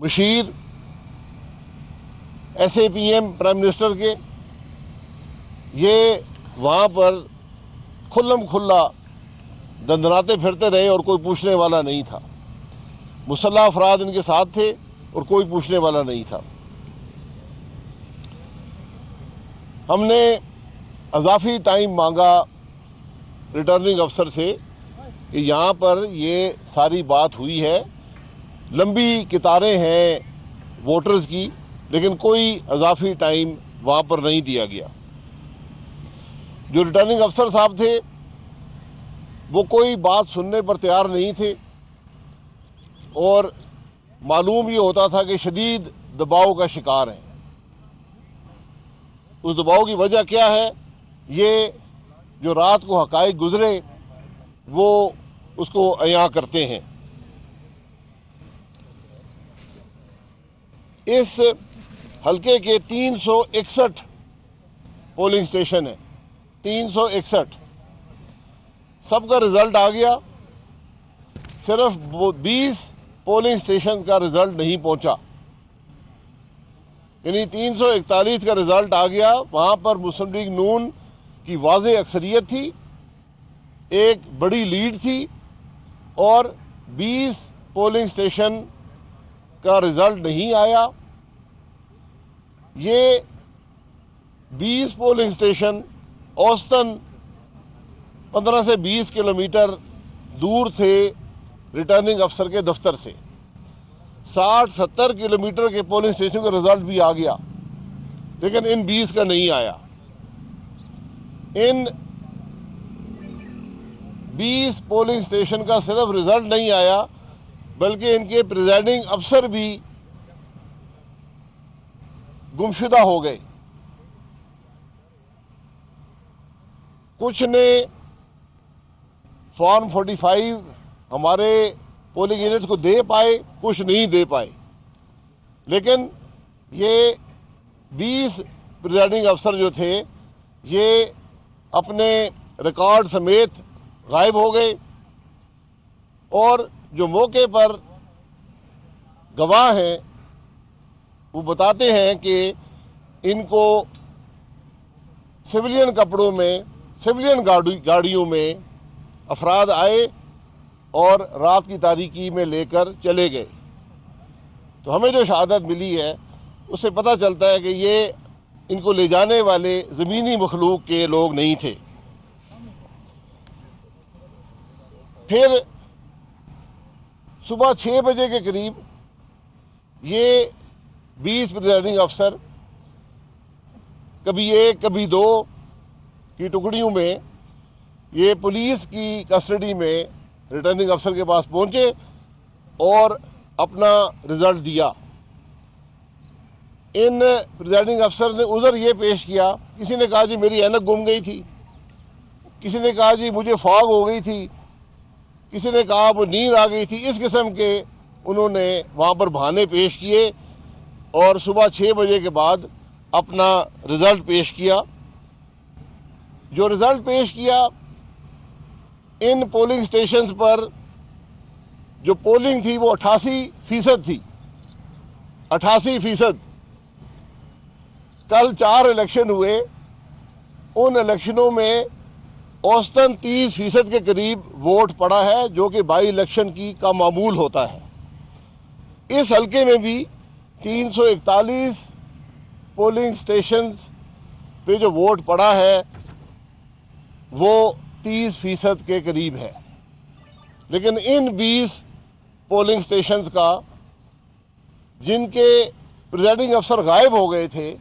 Bashir S A P M prime minister کے، یہ وہاں پر کھلم کھلا دندناتے پھرتے رہے اور کوئی پوچھنے والا نہیں تھا۔ مسلح افراد ان کے ساتھ تھے اور کوئی پوچھنے والا نہیں تھا۔ ہم نے اضافی ٹائم مانگا ریٹرننگ افسر سے کہ یہاں پر یہ ساری بات ہوئی ہے، لمبی قطاریں ہیں ووٹرز کی، لیکن کوئی اضافی ٹائم وہاں پر نہیں دیا گیا۔ جو ریٹرننگ افسر صاحب تھے وہ کوئی بات سننے پر تیار نہیں تھے، اور معلوم یہ ہوتا تھا کہ شدید دباؤ کا شکار ہیں۔ اس دباؤ کی وجہ کیا ہے؟ یہ جو رات کو حقائق گزرے وہ اس کو عیاں کرتے ہیں۔ اس حلقے کے 361 پولنگ سٹیشن ہیں، 361، سب کا رزلٹ آ گیا، صرف 20 پولنگ سٹیشن کا رزلٹ نہیں پہنچا، یعنی 341 کا رزلٹ آ گیا۔ وہاں پر مسلم لیگ نون کی واضح اکثریت تھی، ایک بڑی لیڈ تھی، اور 20 پولنگ سٹیشن کا رزلٹ نہیں آیا۔ یہ 20 پولنگ سٹیشن اوسطاً 15 سے 20 کلومیٹر دور تھے ریٹرننگ افسر کے دفتر سے۔ 60-70 کلومیٹر کے پولنگ سٹیشن کا رزلٹ بھی آ گیا، لیکن ان 20 کا نہیں آیا۔ ان 20 پولنگ سٹیشن کا صرف رزلٹ نہیں آیا، بلکہ ان کے پریزائڈنگ افسر بھی گمشدہ ہو گئے۔ کچھ نے فارم 45 ہمارے پولنگ یونٹ کو دے پائے، کچھ نہیں دے پائے، لیکن یہ 20 پریزائڈنگ افسر جو تھے یہ اپنے ریکارڈ سمیت غائب ہو گئے، اور جو موقع پر گواہ ہیں وہ بتاتے ہیں کہ ان کو سویلین کپڑوں میں، سویلین گاڑیوں میں افراد آئے اور رات کی تاریکی میں لے کر چلے گئے۔ تو ہمیں جو شہادت ملی ہے اس سے پتہ چلتا ہے کہ یہ ان کو لے جانے والے زمینی مخلوق کے لوگ نہیں تھے۔ پھر صبح 6 بجے کے قریب یہ 20 پریزائڈنگ افسر کبھی 1 کبھی 2 کی ٹکڑیوں میں یہ پولیس کی کسٹڈی میں ریٹرننگ افسر کے پاس پہنچے اور اپنا رزلٹ دیا۔ ان پریزائڈنگ افسر نے عذر یہ پیش کیا، کسی نے کہا جی میری اینک گم گئی تھی، کسی نے کہا جی مجھے فاگ ہو گئی تھی، کسی نے کہا وہ نیند آ گئی تھی۔ اس قسم کے انہوں نے وہاں پر بہانے پیش کیے اور صبح 6 بجے کے بعد اپنا رزلٹ پیش کیا۔ جو رزلٹ پیش کیا، ان پولنگ سٹیشنز پر جو پولنگ تھی وہ 88% تھی، 88%۔ کل 4 الیکشن ہوئے، ان الیکشنوں میں اوسطاً 30% کے قریب ووٹ پڑا ہے، جو کہ بائی الیکشن کا معمول ہوتا ہے۔ اس حلقے میں بھی 341 پولنگ سٹیشنز پہ جو ووٹ پڑا ہے وہ 30% کے قریب ہے، لیکن ان 20 پولنگ سٹیشنز کا جن کے پریزائڈنگ افسر غائب ہو گئے تھے،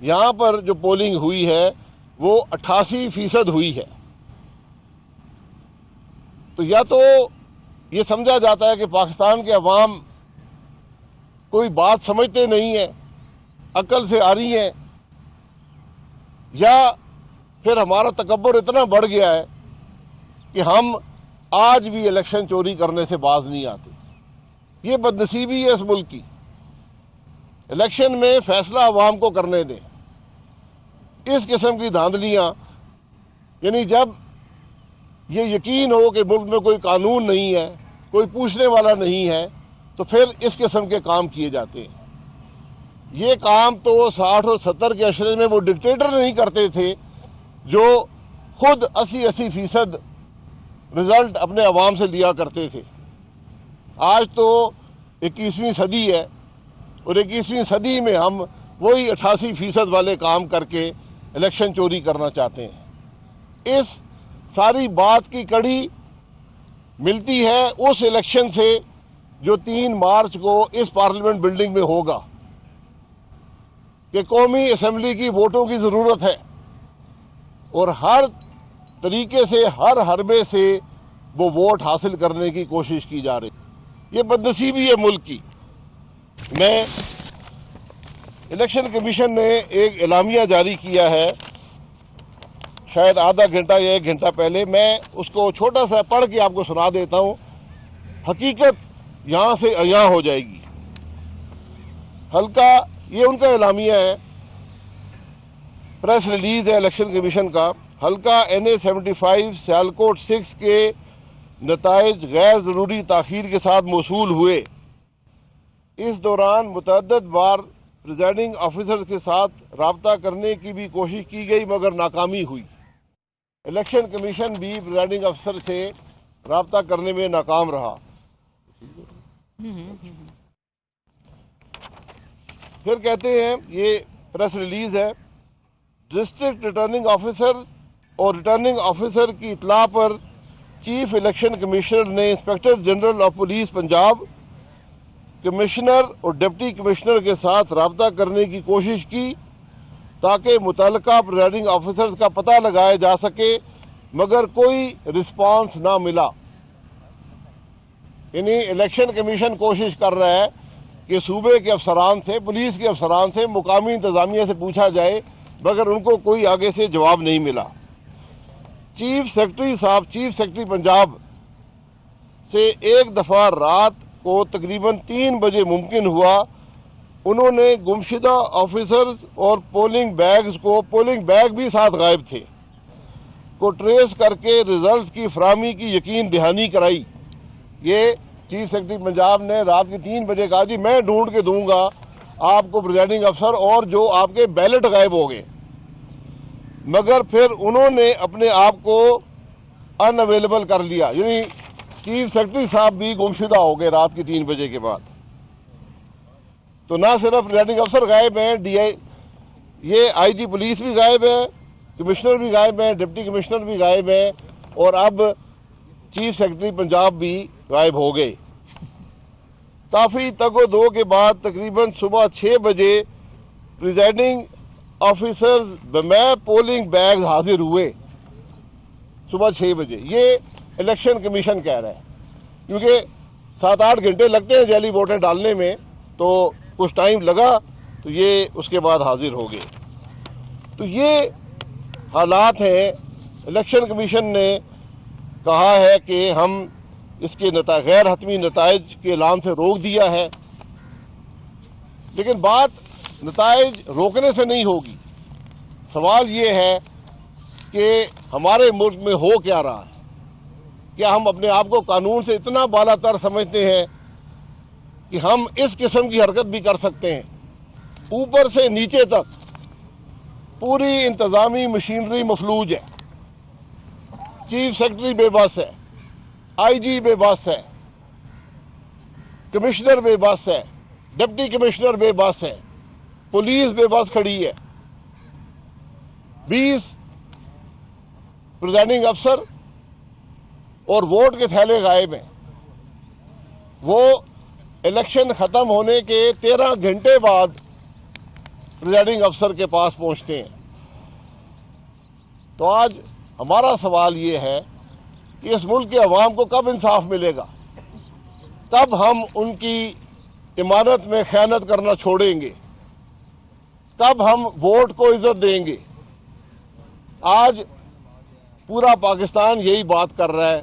یہاں پر جو پولنگ ہوئی ہے وہ 88% ہوئی ہے۔ تو یا تو یہ سمجھا جاتا ہے کہ پاکستان کے عوام کوئی بات سمجھتے نہیں ہیں، عقل سے آ رہی ہیں، یا پھر ہمارا تکبر اتنا بڑھ گیا ہے کہ ہم آج بھی الیکشن چوری کرنے سے باز نہیں آتے۔ یہ بدنصیبی ہے اس ملک کی۔ الیکشن میں فیصلہ عوام کو کرنے دیں۔ اس قسم کی دھاندلیاں، یعنی جب یہ یقین ہو کہ ملک میں کوئی قانون نہیں ہے، کوئی پوچھنے والا نہیں ہے، تو پھر اس قسم کے کام کیے جاتے ہیں۔ یہ کام تو 60 اور 70 کے عشرے میں وہ ڈکٹیٹر نہیں کرتے تھے جو خود 80% رزلٹ اپنے عوام سے لیا کرتے تھے۔ آج تو 21ویں صدی ہے اور 21ویں صدی میں ہم وہی 88% والے کام کر کے الیکشن چوری کرنا چاہتے ہیں۔ اس ساری بات کی کڑی ملتی ہے اس الیکشن سے جو 3 مارچ کو اس پارلیمنٹ بلڈنگ میں ہوگا کہ قومی اسمبلی کی ووٹوں کی ضرورت ہے اور ہر طریقے سے ہر حربے سے وہ ووٹ حاصل کرنے کی کوشش کی جا رہی ہے۔ یہ بدنصیبی ہے ملک کی۔ میں الیکشن کمیشن نے ایک اعلامیہ جاری کیا ہے شاید آدھا گھنٹہ یا 1 گھنٹہ پہلے، میں اس کو چھوٹا سا پڑھ کے آپ کو سنا دیتا ہوں، حقیقت یہاں سے عیاں ہو جائے گی۔ حلقہ یہ ان کا اعلامیہ ہے، پریس ریلیز ہے الیکشن کمیشن کا۔ حلقہ NA 75 سیالکوٹ 6 کے نتائج غیر ضروری تاخیر کے ساتھ موصول ہوئے۔ اس دوران متعدد بار پریزائڈنگ آفیسر کے ساتھ رابطہ کرنے کی بھی کوشش کی گئی مگر ناکامی ہوئی۔ الیکشن کمیشن بھی پریزائڈنگ افسر سے رابطہ کرنے میں ناکام رہا۔ پھر کہتے ہیں، یہ پریس ریلیز ہے، ڈسٹرکٹ ریٹرننگ آفیسر اور ریٹرننگ آفیسر کی اطلاع پر چیف الیکشن کمشنر نے inspector general of police Punjab, commissioner اور ڈپٹی کمشنر کے ساتھ رابطہ کرنے کی کوشش کی تاکہ متعلقہ پریزائڈنگ آفیسرز کا پتہ لگایا جا سکے مگر کوئی رسپانس نہ ملا۔ یعنی الیکشن کمیشن کوشش کر رہا ہے کہ صوبے کے افسران سے، پولیس کے افسران سے، مقامی انتظامیہ سے پوچھا جائے مگر ان کو کوئی آگے سے جواب نہیں ملا۔ چیف سیکرٹری پنجاب سے ایک دفعہ رات کو تقریباً 3 بجے ممکن ہوا انہوں نے گمشدہ آفیسرز اور پولنگ بیگ بھی ساتھ غائب تھے کو ٹریس کر کے ریزلٹس کی فراہمی کی یقین دہانی کرائی۔ یہ چیف سیکرٹری پنجاب نے رات کے 3 بجے کہا جی میں ڈھونڈ کے دوں گا آپ کو پریزائڈنگ افسر اور جو آپ کے بیلٹ غائب ہو گئے، مگر پھر انہوں نے اپنے آپ کو ان اویلیبل کر لیا، یعنی چیف سیکرٹری صاحب بھی گمشدہ ہو گئے رات کے 3 بجے کے بعد۔ تو نہ صرف پریزائڈنگ افسر غائب ہیں، یہ IG پولیس بھی غائب ہے، کمشنر بھی غائب ہیں، ڈپٹی کمشنر بھی غائب ہیں اور اب چیف سیکرٹری پنجاب بھی غائب ہو گئے۔ کافی تگ و دو کے بعد تقریباً صبح 6 بجے پریزائڈنگ آفیسرز بمیپ پولنگ بیگز حاضر ہوئے، صبح 6 بجے۔ یہ الیکشن کمیشن کہہ رہا ہے، کیونکہ 7-8 گھنٹے لگتے ہیں جعلی ووٹیں ڈالنے میں، تو کچھ ٹائم لگا تو یہ اس کے بعد حاضر ہو گئے۔ تو یہ حالات ہیں۔ الیکشن کمیشن نے کہا ہے کہ ہم اس کے غیر حتمی نتائج کے اعلان سے روک دیا ہے، لیکن بات نتائج روکنے سے نہیں ہوگی۔ سوال یہ ہے کہ ہمارے ملک میں ہو کیا رہا ہے؟ کیا ہم اپنے آپ کو قانون سے اتنا بالا تر سمجھتے ہیں کہ ہم اس قسم کی حرکت بھی کر سکتے ہیں؟ اوپر سے نیچے تک پوری انتظامی مشینری مفلوج ہے، چیف سیکرٹری بے بس ہے، IG بے بس ہے، کمشنر بے بس ہے، ڈپٹی کمشنر بے بس ہے، پولیس بے بس کھڑی ہے، 20 پریزائڈنگ افسر اور ووٹ کے تھیلے غائب ہیں۔ وہ الیکشن ختم ہونے کے 13 گھنٹے بعد پریزائڈنگ افسر کے پاس پہنچتے ہیں۔ تو آج ہمارا سوال یہ ہے کہ اس ملک کے عوام کو کب انصاف ملے گا؟ کب ہم ان کی امانت میں خیانت کرنا چھوڑیں گے؟ کب ہم ووٹ کو عزت دیں گے؟ آج پورا پاکستان یہی بات کر رہا ہے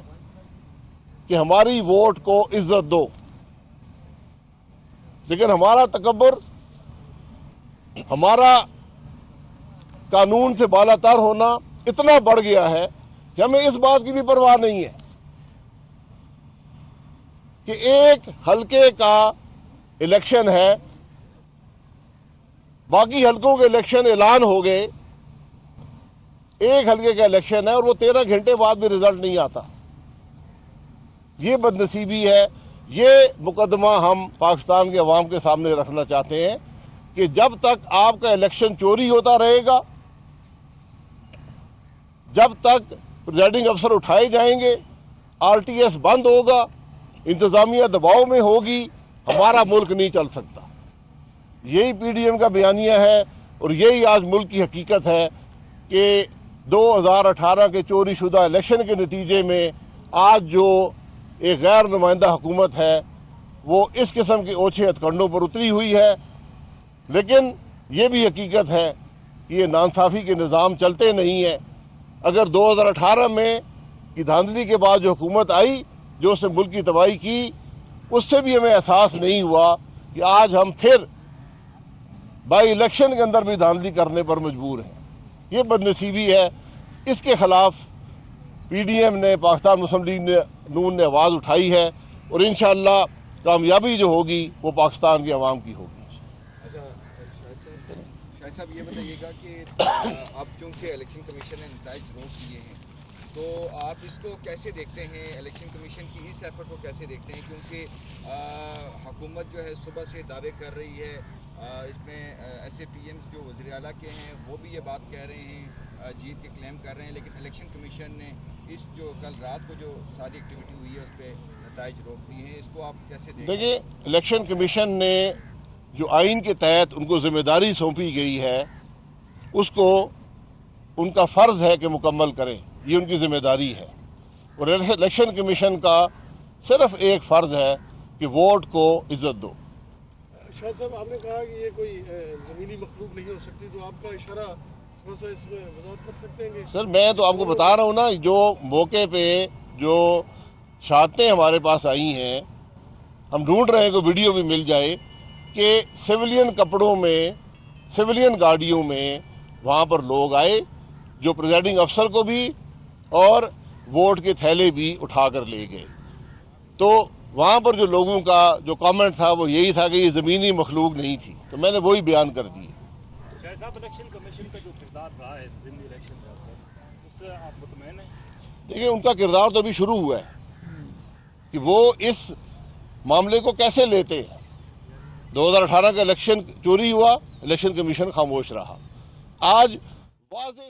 کہ ہماری ووٹ کو عزت دو، لیکن ہمارا تکبر، ہمارا قانون سے بالا تر ہونا اتنا بڑھ گیا ہے کہ ہمیں اس بات کی بھی پرواہ نہیں ہے کہ ایک حلقے کا الیکشن ہے، باقی حلقوں کے الیکشن اعلان ہو گئے، ایک حلقے کا الیکشن ہے اور وہ 13 گھنٹے بعد بھی رزلٹ نہیں آتا. یہ بدنصیبی ہے. یہ مقدمہ ہم پاکستان کے عوام کے سامنے رکھنا چاہتے ہیں کہ جب تک آپ کا الیکشن چوری ہوتا رہے گا، جب تک پریزائڈنگ افسر اٹھائے جائیں گے، آر ٹی ایس بند ہوگا، انتظامیہ دباؤ میں ہوگی، ہمارا ملک نہیں چل سکتا. یہی پی ڈی ایم کا بیانیہ ہے اور یہی آج ملک کی حقیقت ہے کہ 2018 کے چوری شدہ الیکشن کے نتیجے میں آج جو ایک غیر نمائندہ حکومت ہے وہ اس قسم کے اوچھے ہتھ کنڈوں پر اتری ہوئی ہے. لیکن یہ بھی حقیقت ہے کہ یہ ناانصافی کے نظام چلتے نہیں ہیں. اگر 2018 میں کی دھاندلی کے بعد جو حکومت آئی، جو اس نے ملک کی تباہی کی، اس سے بھی ہمیں احساس نہیں ہوا کہ آج ہم پھر بائی الیکشن کے اندر بھی دھاندلی کرنے پر مجبور ہیں. یہ بدنصیبی ہے. اس کے خلاف پی ڈی ایم نے، پاکستان مسلم لیگ نون نے آواز اٹھائی ہے اور انشاءاللہ کامیابی جو ہوگی وہ پاکستان کے عوام کی ہوگی. شاہد صاحب یہ بتائیے گا کہ اب چونکہ الیکشن کمیشن نے نتائج روک دیے ہیں تو آپ اس کو کیسے دیکھتے ہیں؟ الیکشن کمیشن کی اس ایفرٹ کو کیسے دیکھتے ہیں؟ کیونکہ حکومت جو ہے صبح سے دعوے کر رہی ہے، اس میں ایس اے پی ایم جو وزیر اعلیٰ کے ہیں وہ بھی یہ بات کہہ رہے ہیں، جیت کے کلیم کر رہے ہیں، لیکن الیکشن کمیشن نے اس جو کل رات کو جو ساری ایکٹیویٹی ہوئی ہے اس پہ نتائج روک دیے ہیں. اس کو آپ کیسے دیکھیں؟ دیکھیے، الیکشن کمیشن نے جو آئین کے تحت ان کو ذمہ داری سونپی گئی ہے اس کو ان کا فرض ہے کہ مکمل کریں. یہ ان کی ذمہ داری ہے اور الیکشن کمیشن کا صرف ایک فرض ہے کہ ووٹ کو عزت دو. شاہ صاحب، آپ نے کہا کہ یہ کوئی زمینی مخلوق نہیں ہو سکتی، تو آپ کا اشارہ تھوڑا سا اس میں وضاحت کر سکتے ہیں؟ سر میں تو آپ کو بتا رہا ہوں نا، جو موقع پہ جو شہادتیں ہمارے پاس آئی ہیں، ہم ڈھونڈ رہے ہیں کہ ویڈیو بھی مل جائے کہ سویلین کپڑوں میں، سویلین گاڑیوں میں وہاں پر لوگ آئے جو پریزائڈنگ افسر کو بھی اور ووٹ کے تھیلے بھی اٹھا کر لے گئے. تو وہاں پر جو لوگوں کا جو کامنٹ تھا وہ یہی تھا کہ یہ زمینی مخلوق نہیں تھی، تو میں نے وہی بیان کر دی. شاہد صاحب، الیکشن کمیشن کا جو کردار رہا ہے ضمنی الیکشن کا، اس سے آپ مطمئن ہیں؟ دیکھیں، ان کا کردار تو ابھی شروع ہوا ہے کہ وہ اس معاملے کو کیسے لیتے ہیں. 2018 کا الیکشن چوری ہوا، الیکشن کمیشن خاموش رہا. آج واضح